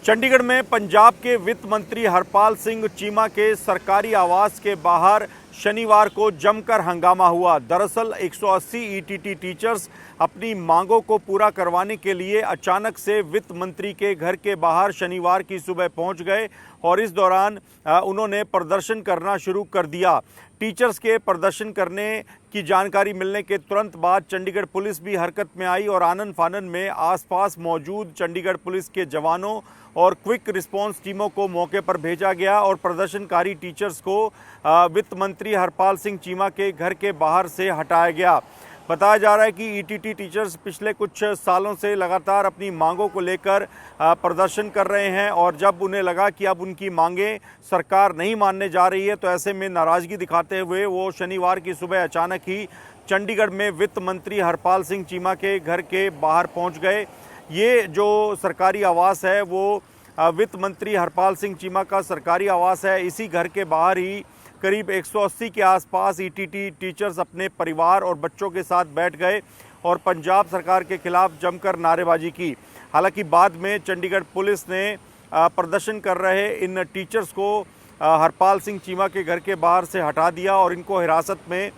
चंडीगढ़ में पंजाब के वित्त मंत्री हरपाल सिंह चीमा के सरकारी आवास के बाहर शनिवार को जमकर हंगामा हुआ। दरअसल 180 ईटीटी टीचर्स अपनी मांगों को पूरा करवाने के लिए अचानक से वित्त मंत्री के घर के बाहर शनिवार की सुबह पहुंच गए और इस दौरान उन्होंने प्रदर्शन करना शुरू कर दिया। टीचर्स के प्रदर्शन करने की जानकारी मिलने के तुरंत बाद चंडीगढ़ पुलिस भी हरकत में आई और आनन फानन में आसपास मौजूद चंडीगढ़ पुलिस के जवानों और क्विक रिस्पांस टीमों को मौके पर भेजा गया और प्रदर्शनकारी टीचर्स को वित्त मंत्री हरपाल सिंह चीमा के घर के बाहर से हटाया गया। बताया जा रहा है कि ईटीटी टीचर्स पिछले कुछ सालों से लगातार अपनी मांगों को लेकर प्रदर्शन कर रहे हैं और जब उन्हें लगा कि अब उनकी मांगें सरकार नहीं मानने जा रही है तो ऐसे में नाराज़गी दिखाते हुए वो शनिवार की सुबह अचानक ही चंडीगढ़ में वित्त मंत्री हरपाल सिंह चीमा के घर के बाहर पहुंच गए। ये जो सरकारी आवास है वो वित्त मंत्री हरपाल सिंह चीमा का सरकारी आवास है। इसी घर के बाहर ही करीब 180 के आसपास ईटीटी टीचर्स अपने परिवार और बच्चों के साथ बैठ गए और पंजाब सरकार के खिलाफ जमकर नारेबाजी की। हालांकि बाद में चंडीगढ़ पुलिस ने प्रदर्शन कर रहे इन टीचर्स को हरपाल सिंह चीमा के घर के बाहर से हटा दिया और इनको हिरासत में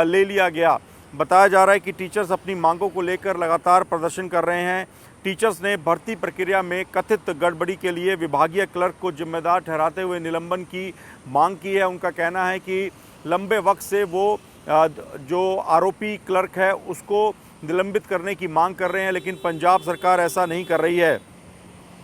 ले लिया गया। बताया जा रहा है कि टीचर्स अपनी मांगों को लेकर लगातार प्रदर्शन कर रहे हैं। टीचर्स ने भर्ती प्रक्रिया में कथित गड़बड़ी के लिए विभागीय क्लर्क को जिम्मेदार ठहराते हुए निलंबन की मांग की है। उनका कहना है कि लंबे वक्त से वो जो आरोपी क्लर्क है उसको निलंबित करने की मांग कर रहे हैं, लेकिन पंजाब सरकार ऐसा नहीं कर रही है।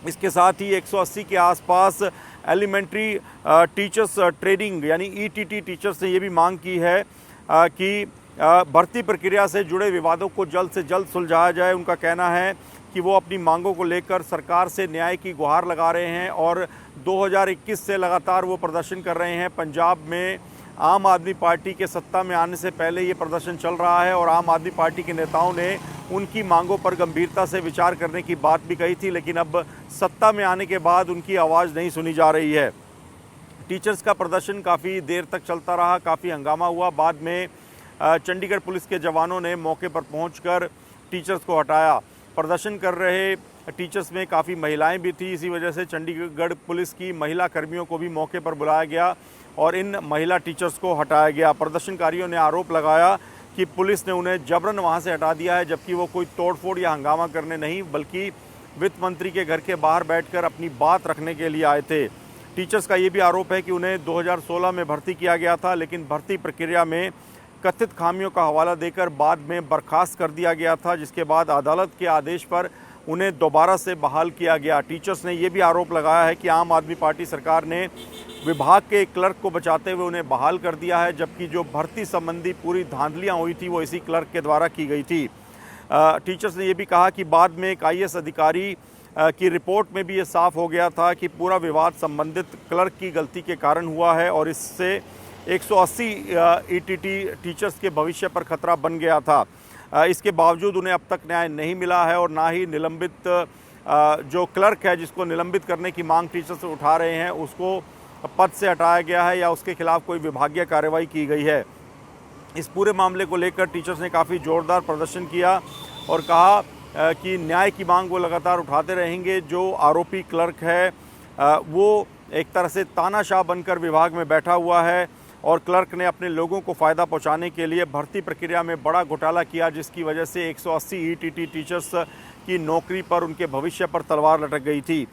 इसके साथ ही 180 के आसपास एलिमेंट्री टीचर्स ट्रेनिंग यानी ईटीटी टीचर्स ने ये भी मांग की है कि भर्ती प्रक्रिया से जुड़े विवादों को जल्द से जल्द सुलझाया जाए। उनका कहना है कि वो अपनी मांगों को लेकर सरकार से न्याय की गुहार लगा रहे हैं और 2021 से लगातार वो प्रदर्शन कर रहे हैं। पंजाब में आम आदमी पार्टी के सत्ता में आने से पहले ये प्रदर्शन चल रहा है और आम आदमी पार्टी के नेताओं ने उनकी मांगों पर गंभीरता से विचार करने की बात भी कही थी, लेकिन अब सत्ता में आने के बाद उनकी आवाज़ नहीं सुनी जा रही है। टीचर्स का प्रदर्शन काफ़ी देर तक चलता रहा, काफ़ी हंगामा हुआ। बाद में चंडीगढ़ पुलिस के जवानों ने मौके पर पहुंचकर टीचर्स को हटाया। प्रदर्शन कर रहे टीचर्स में काफ़ी महिलाएं भी थी, इसी वजह से चंडीगढ़ पुलिस की महिला कर्मियों को भी मौके पर बुलाया गया और इन महिला टीचर्स को हटाया गया। प्रदर्शनकारियों ने आरोप लगाया कि पुलिस ने उन्हें जबरन वहां से हटा दिया है, जबकि वो कोई तोड़फोड़ या हंगामा करने नहीं बल्कि वित्त मंत्री के घर के बाहर बैठकर अपनी बात रखने के लिए आए थे। टीचर्स का ये भी आरोप है कि उन्हें 2016 में भर्ती किया गया था, लेकिन भर्ती प्रक्रिया में कथित खामियों का हवाला देकर बाद में बर्खास्त कर दिया गया था, जिसके बाद अदालत के आदेश पर उन्हें दोबारा से बहाल किया गया। टीचर्स ने यह भी आरोप लगाया है कि आम आदमी पार्टी सरकार ने विभाग के एक क्लर्क को बचाते हुए उन्हें बहाल कर दिया है, जबकि जो भर्ती संबंधी पूरी धांधलियां हुई थी वो इसी क्लर्क के द्वारा की गई थी। टीचर्स ने यह भी कहा कि बाद में एक IAS अधिकारी की रिपोर्ट में भी ये साफ हो गया था कि पूरा विवाद संबंधित क्लर्क की गलती के कारण हुआ है और इससे 180 ईटीटी टीचर्स के भविष्य पर खतरा बन गया था। इसके बावजूद उन्हें अब तक न्याय नहीं मिला है और ना ही निलंबित जो क्लर्क है जिसको निलंबित करने की मांग टीचर्स उठा रहे हैं उसको पद से हटाया गया है या उसके खिलाफ कोई विभागीय कार्रवाई की गई है। इस पूरे मामले को लेकर टीचर्स ने काफ़ी जोरदार प्रदर्शन किया और कहा कि न्याय की मांग वो लगातार उठाते रहेंगे। जो आरोपी क्लर्क है वो एक तरह से तानाशाह बनकर विभाग में बैठा हुआ है और क्लर्क ने अपने लोगों को फ़ायदा पहुंचाने के लिए भर्ती प्रक्रिया में बड़ा घोटाला किया, जिसकी वजह से 180 ईटीटी टीचर्स की नौकरी पर, उनके भविष्य पर तलवार लटक गई थी।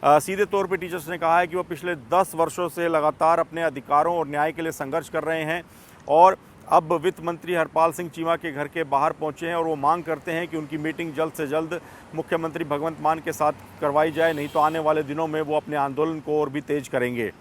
सीधे तौर पे टीचर्स ने कहा है कि वो पिछले 10 वर्षों से लगातार अपने अधिकारों और न्याय के लिए संघर्ष कर रहे हैं और अब वित्त मंत्री हरपाल सिंह चीमा के घर के बाहर पहुंचे हैं और वो मांग करते हैं कि उनकी मीटिंग जल्द से जल्द मुख्यमंत्री भगवंत मान के साथ करवाई जाए, नहीं तो आने वाले दिनों में वो अपने आंदोलन को और भी तेज करेंगे।